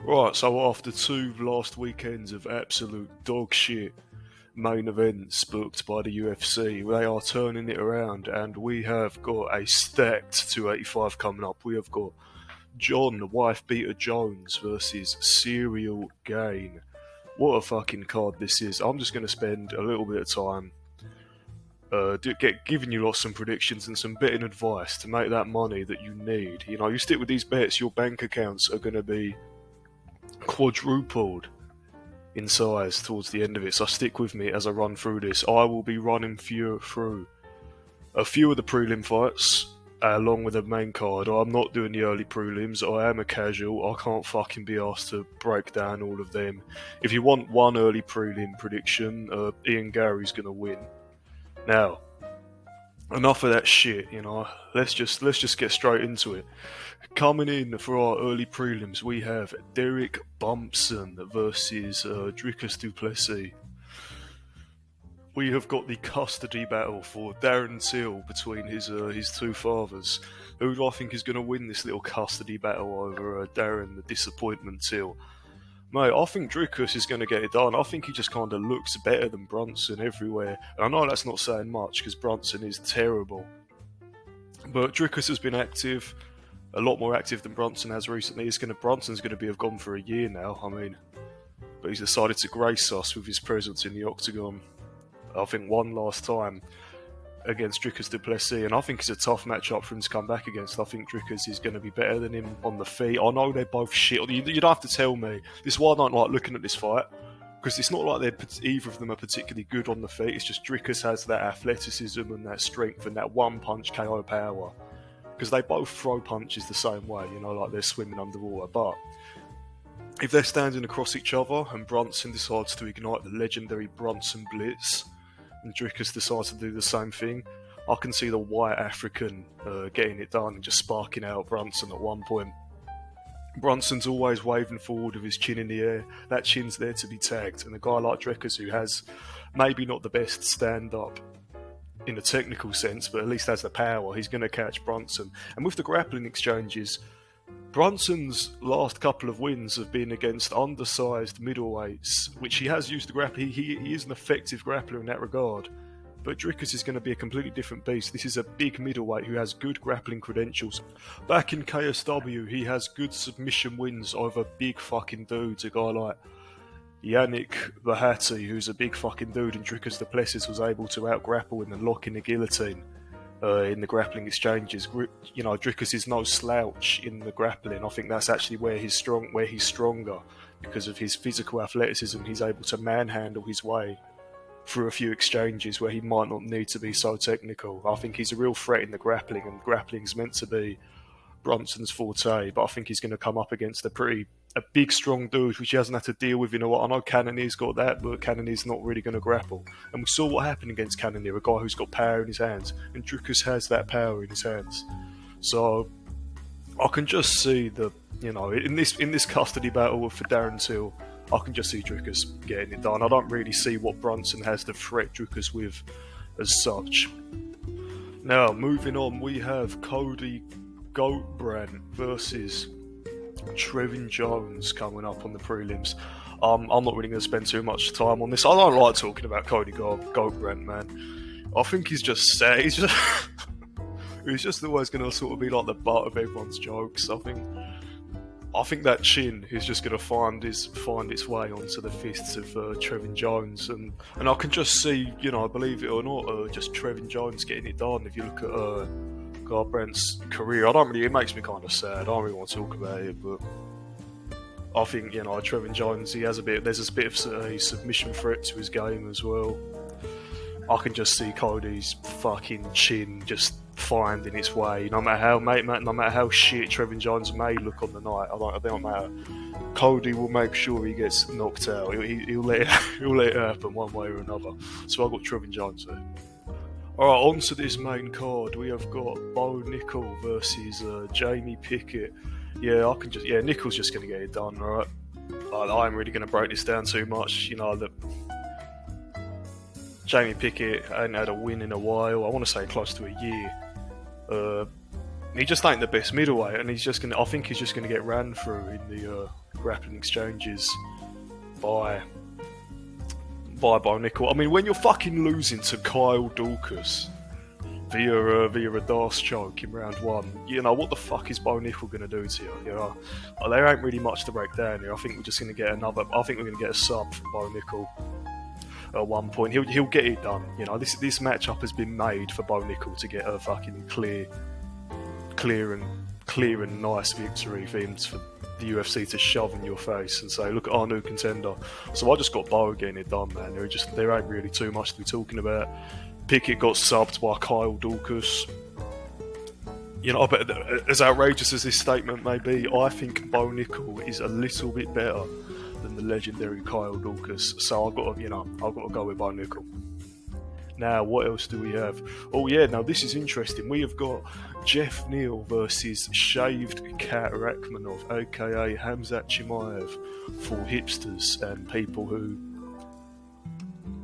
Right, so after two last weekends of absolute dog shit main events booked by the UFC, they are turning it around and we have got a stacked 285 coming up. We have got Jon, the wife beater Jones versus Ciryl Gane. What a fucking card this is. I'm just going to spend a little bit of time giving you lots some predictions and some betting advice to make that money that you need. You know, you stick with these bets, your bank accounts are going to be quadrupled in size towards the end of it, so stick with me as I run through this. I will be running through a few of the prelim fights along with the main card. I'm not doing the early prelims, I am a casual, I can't fucking be asked to break down all of them. If you want one early prelim prediction, Ian Gary's gonna win. Now, enough of that shit, you know, let's just get straight into it. Coming in for our early prelims, we have Derek Bumpson versus Dricus du Plessis. We have got the custody battle for Darren Till between his two fathers. Who do I think is going to win this little custody battle over Darren the Disappointment Till? Mate, I think Dricus is going to get it done. I think he just kind of looks better than Brunson everywhere. And I know that's not saying much because Brunson is terrible. But Dricus has been active, a lot more active than Brunson has recently. Brunson's going to have gone for a year now, I mean. But he's decided to grace us with his presence in the octagon. I think one last time against Dricus du Plessis, and I think it's a tough matchup for him to come back against. I think Dricus is going to be better than him on the feet. I know they're both shit. You don't have to tell me. This is why I don't like looking at this fight, because it's not like either of them are particularly good on the feet. It's just Dricus has that athleticism and that strength and that one punch KO power, because they both throw punches the same way, you know, like they're swimming underwater. But if they're standing across each other and Brunson decides to ignite the legendary Brunson Blitz, and Dricus decides to do the same thing, I can see the white African getting it done and just sparking out Brunson at one point. Brunson's always waving forward with his chin in the air. That chin's there to be tagged, and a guy like Dricus, who has maybe not the best stand-up in a technical sense, but at least has the power, he's going to catch Brunson. And with the grappling exchanges, Brunson's last couple of wins have been against undersized middleweights, which he has used to grapple. He is an effective grappler in that regard. But Dricus is going to be a completely different beast. This is a big middleweight who has good grappling credentials. Back in KSW, he has good submission wins over big fucking dudes. A guy like Yannick Bahati, who's a big fucking dude, and Dricus du Plessis was able to out-grapple in the lock in the guillotine. In the grappling exchanges, you know, Dricus is no slouch in the grappling. I think that's actually where he's stronger, because of his physical athleticism. He's able to manhandle his way through a few exchanges where he might not need to be so technical. I think he's a real threat in the grappling, and grappling's meant to be Brunson's forte. But I think he's going to come up against a big, strong dude, which he hasn't had to deal with in a while. I know Cannonier's got that, but Cannonier's not really going to grapple. And we saw what happened against Cannonier, a guy who's got power in his hands, and Dricus has that power in his hands. So I can just see in this custody battle for Darren Till, I can just see Dricus getting it done. I don't really see what Brunson has to threat Dricus with as such. Now, moving on, we have Cody Goatbrand versus Trevin Jones coming up on the prelims. I'm not really going to spend too much time on this. I don't like talking about Cody Goatbrand, man. I think he's just sad. He's just always going to sort of be like the butt of everyone's jokes. I think that chin is just going to find its way onto the fists of Trevin Jones, and I can just see, you know, believe it or not, just Trevin Jones getting it done. If you look at Goatbrand's career, it makes me kind of sad. I don't really want to talk about it, but I think, you know, Trevin Jones, there's a bit of a submission threat to his game as well. I can just see Cody's fucking chin just finding its way. No matter how shit Trevin Jones may look on the night, it don't matter. Cody will make sure he gets knocked out. He'll let it happen one way or another. So I've got Trevin Jones there. Alright, on to this main card. We have got Bo Nickel versus Jamie Pickett. Yeah, Nickel's just going to get it done, alright? I'm really going to break this down too much. You know, that Jamie Pickett hadn't had a win in a while. I want to say close to a year. He just ain't the best middleweight, and I think he's just going to get ran through grappling exchanges by Bo Nickel. I mean, when you're fucking losing to Kyle Daukaus via a Darce choke in round 1, you know, what the fuck is Bo Nickel going to do to you? You know, there ain't really much to break down here. I think we're just going to get I think we're going to get a sub from Bo Nickel at one point. He'll get it done. You know, this matchup has been made for Bo Nickel to get a fucking clear and nice victory for him, for the UFC to shove in your face and say, look at our new contender. So I just got Bo getting it done, man. There ain't really too much to be talking about. Pickett got subbed by Kyle Daukaus. You know, but as outrageous as this statement may be, I think Bo Nickel is a little bit better than the legendary Kyle Daukaus. So I've got to go with Bo Nickel. Now, what else do we have? Oh yeah, now this is interesting. We have got Jeff Neal versus Shaved Cat Rakhmonov, aka Khamzat Chimaev, for hipsters and people who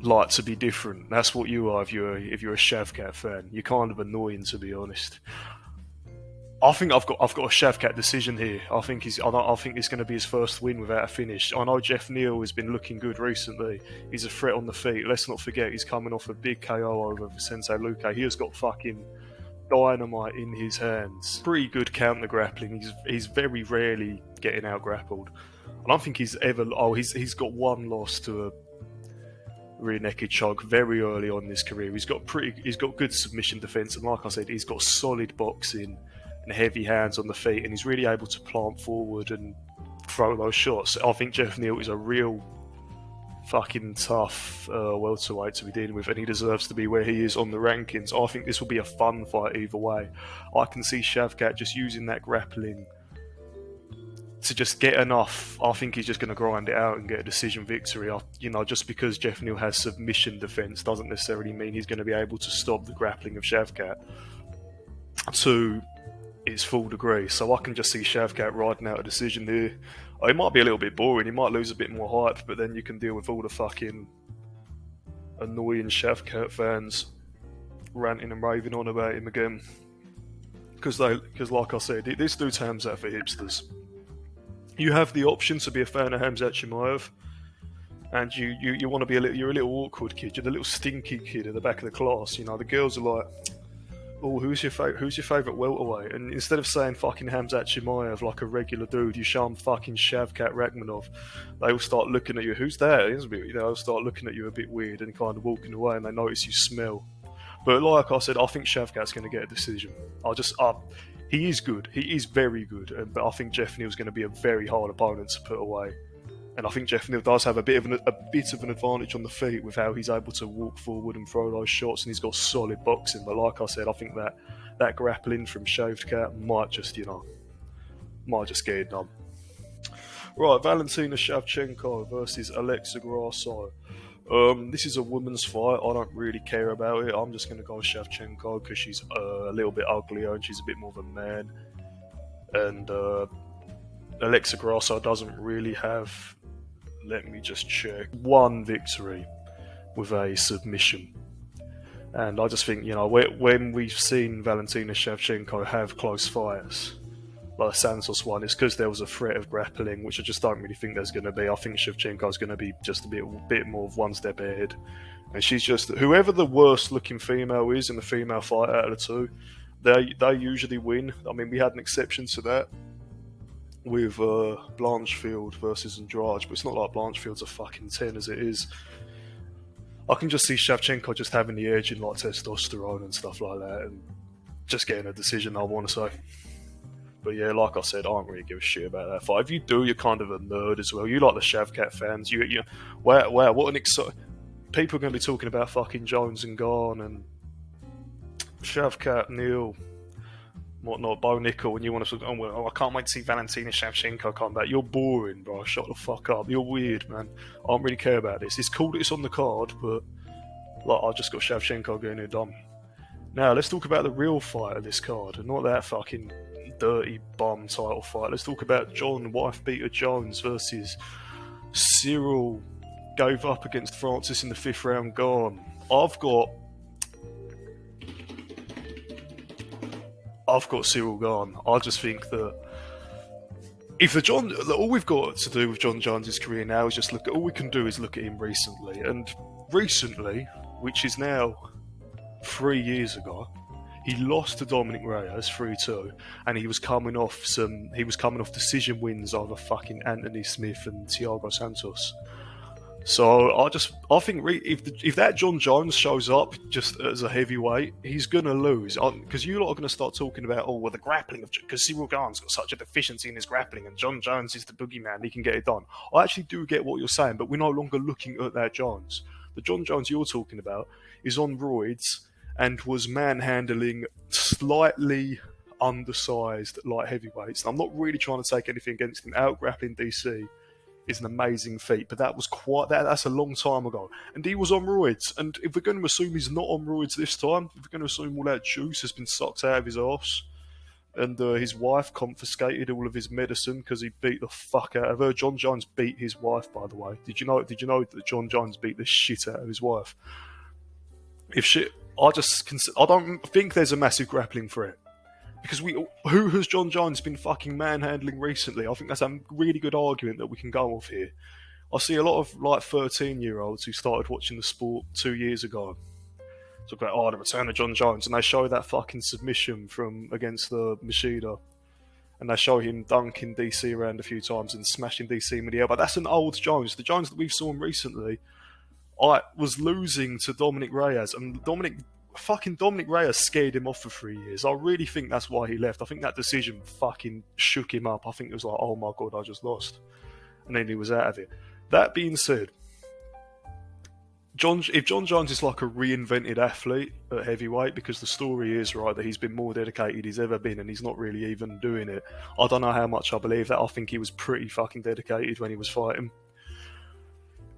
like to be different. That's what you are if you're a Shavkat fan. You're kind of annoying, to be honest. I think I've got a Shavkat decision here. I think it's going to be his first win without a finish. I know Jeff Neal has been looking good recently. He's a threat on the feet. Let's not forget he's coming off a big KO over Sensei Luque. He has got fucking dynamite in his hands. Pretty good counter grappling. He's very rarely getting out grappled. I don't think he's ever. Oh, he's got one loss to a rear naked choke very early on in his career. He's got good submission defense, and like I said, he's got solid boxing and heavy hands on the feet, and he's really able to plant forward and throw those shots. I think Jeff Neal is a real fucking tough welterweight to be dealing with, and he deserves to be where he is on the rankings. I think this will be a fun fight either way. I can see Shavkat just using that grappling to just get enough. I think he's just going to grind it out and get a decision victory. You know, just because Jeff Neal has submission defense doesn't necessarily mean he's going to be able to stop the grappling of Shavkat to its full degree. So I can just see Shavkat riding out a decision here. It might be a little bit boring, he might lose a bit more hype, but then you can deal with all the fucking annoying Shavkat fans ranting and raving on about him again. Because like I said, this dude's Khamzat for hipsters. You have the option to be a fan of Khamzat Chimaev, and you want to be you're a little awkward kid, you're the little stinky kid at the back of the class. You know, the girls are like, oh, who's your favourite welterweight? And instead of saying fucking Khamzat Chimaev like a regular dude, you show them fucking Shavkat Rakhmonov. They will start looking at you. Who's that? You know, they'll start looking at you a bit weird and kind of walking away, and they notice you smell. But like I said, I think Shavkat's going to get a decision. He is good. He is very good. But I think Jeff Neal's going to be a very hard opponent to put away. And I think Jeff Neal does have a bit of an advantage on the feet with how he's able to walk forward and throw those shots, and he's got solid boxing. But like I said, I think that grappling from Shaved Cat might just get it done. Right, Valentina Shevchenko versus Alexa Grasso. This is a woman's fight. I don't really care about it. I'm just going to go with Shevchenko because she's a little bit uglier and she's a bit more of a man. And Alexa Grasso doesn't really have, let me just check, one victory with a submission. And I just think, you know, when we've seen Valentina Shevchenko have close fights, like the Santos one, it's because there was a threat of grappling, which I just don't really think there's going to be. I think Shevchenko's going to be just a bit more of one step ahead. And she's just, whoever the worst looking female is in the female fight out of the two, they usually win. I mean, we had an exception to that with Blanchfield versus Andrade, but it's not like Blanchfield's a fucking 10 as it is. I can just see Shevchenko just having the edge in like testosterone and stuff like that, and just getting a decision, I want to say. But yeah, like I said, I don't really give a shit about that fight. If you do, you're kind of a nerd as well. You like the Shavkat fans. Wow, what an exciting... People are going to be talking about fucking Jones and Gane and Shavkat, Neal, whatnot, Bo Nickel, and you want to say, I can't wait to see Valentina Shevchenko come back. You're boring, bro. Shut the fuck up. You're weird, man. I don't really care about this. It's cool that it's on the card, but like, I just got Shevchenko getting it done. Now, let's talk about the real fight of this card, and not that fucking dirty bum title fight. Let's talk about John Wife Beater Jones versus Ciryl gave up against Francis in the 5th round Gane. I've got Ciryl Gane. I just think that if the John, all we've got to do with Jon Jones' career now is just look at, all we can do is look at him recently, and recently, which is now 3 years ago, he lost to Dominic Reyes 3-2, and he was coming off decision wins over fucking Anthony Smith and Thiago Santos. So I think if that Jon Jones shows up just as a heavyweight, he's gonna lose. Because you lot are gonna start talking about the grappling, because Ciryl Gane's got such a deficiency in his grappling, and Jon Jones is the boogeyman. He can get it done. I actually do get what you're saying, but we're no longer looking at that Jones. The Jon Jones you're talking about is on roids and was manhandling slightly undersized light heavyweights. And I'm not really trying to take anything against him. Out grappling DC is an amazing feat, but that's a long time ago, and he was on roids. And if we're going to assume he's not on roids this time, if we're going to assume all that juice has been sucked out of his arse, and his wife confiscated all of his medicine because he beat the fuck out of her. Jon Jones beat his wife, by the way. Did you know that Jon Jones beat the shit out of his wife? I don't think there's a massive grappling threat. Because who has Jon Jones been fucking manhandling recently? I think that's a really good argument that we can go off here. I see a lot of 13-year-olds who started watching the sport 2 years ago. So go, the return of Jon Jones, and they show that fucking submission from against the Machida, and they show him dunking DC around a few times and smashing DC with the elbow. That's an old Jones. The Jones that we've seen recently, was losing to Dominic Reyes, and Dominic Reyes scared him off for 3 years. I really think that's why he left. I think that decision fucking shook him up. I think it was like, oh my god, I just lost. And then he was out of it. That being said, if Jon Jones is like a reinvented athlete at heavyweight, because the story is right that he's been more dedicated he's ever been, and he's not really even doing it. I don't know how much I believe that. I think he was pretty fucking dedicated when he was fighting.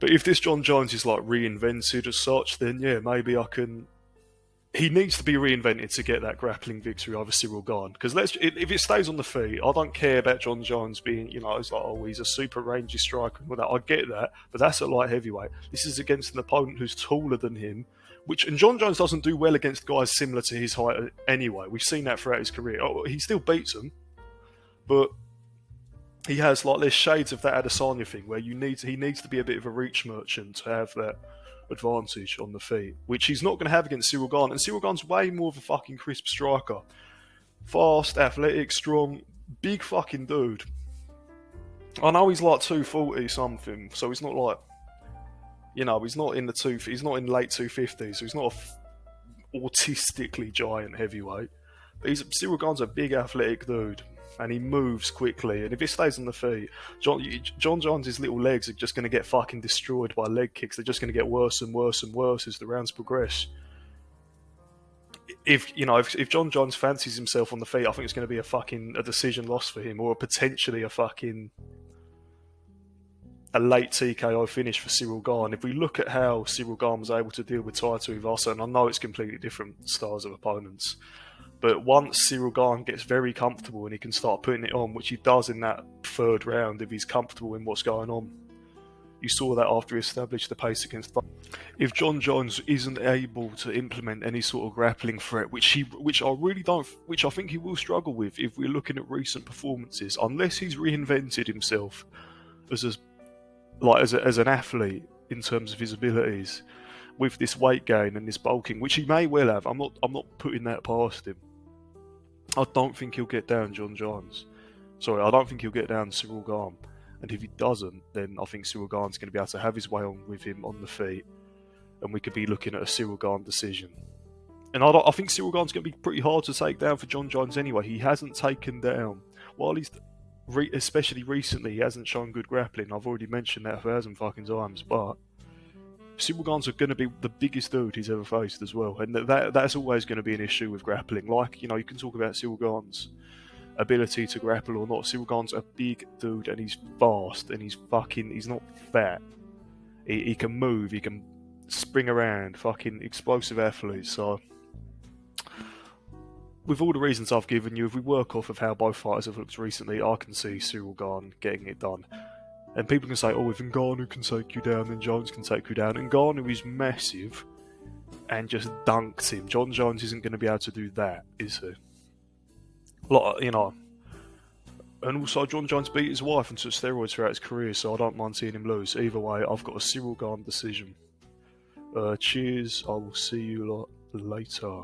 But if this Jon Jones is like reinvented as such, then yeah, maybe I can. He needs to be reinvented to get that grappling victory over Ciryl Gane. Because if it stays on the feet, I don't care about Jon Jones being, it's like, he's a super rangy striker and all that. I get that, but that's at light heavyweight. This is against an opponent who's taller than him, and Jon Jones doesn't do well against guys similar to his height anyway. We've seen that throughout his career. He still beats them, but he has there's shades of that Adesanya thing where he needs to be a bit of a reach merchant to have that advantage on the feet, which he's not going to have against Ciryl Gane. And Ciryl Gane's way more of a fucking crisp striker. Fast, athletic, strong, big fucking dude. I know he's like 240 something, so he's not like, he's not in late 250s, so he's not a autistically giant heavyweight. But Ciryl Gane's a big athletic dude, and he moves quickly, and if he stays on the feet, Jon Jones' little legs are just going to get fucking destroyed by leg kicks. They're just going to get worse and worse and worse as the rounds progress. If Jon Jones fancies himself on the feet, I think it's going to be a decision loss for him, or potentially a late TKO finish for Ciryl Gane. If we look at how Ciryl Gane was able to deal with Taito Ivasa, and I know it's completely different styles of opponents, but once Ciryl Gane gets very comfortable and he can start putting it on, which he does in that third round if he's comfortable in what's going on. You saw that after he established the pace against. If Jon Jones isn't able to implement any sort of grappling threat, which I think he will struggle with if we're looking at recent performances, unless he's reinvented himself as an athlete in terms of his abilities, with this weight gain and this bulking, which he may well have. I'm not putting that past him. I don't think he'll get down Jon Jones. I don't think he'll get down Ciryl Gane. And if he doesn't, then I think Ciryl Gane's going to be able to have his way on with him on the feet, and we could be looking at a Ciryl Gane decision. And I think Ciryl Gane's going to be pretty hard to take down for Jon Jones anyway. He hasn't taken down, while he's especially recently, he hasn't shown good grappling. I've already mentioned that 1,000 fucking times, but Ciryl Gane's going to be the biggest dude he's ever faced as well, and that's always going to be an issue with grappling. You can talk about Ciryl Gane's ability to grapple or not. Ciryl Gane's a big dude, and he's fast, and he's not fat. He can move, he can spring around, fucking explosive athlete. So, with all the reasons I've given you, if we work off of how both fighters have looked recently, I can see Ciryl Gane getting it done. And people can say, if Ngannou can take you down, then Jones can take you down. And Ngannou is massive and just dunks him. Jon Jones isn't going to be able to do that, is he? And also, Jon Jones beat his wife and took steroids throughout his career, so I don't mind seeing him lose. Either way, I've got a Ciryl Gane decision. Cheers, I will see you lot later.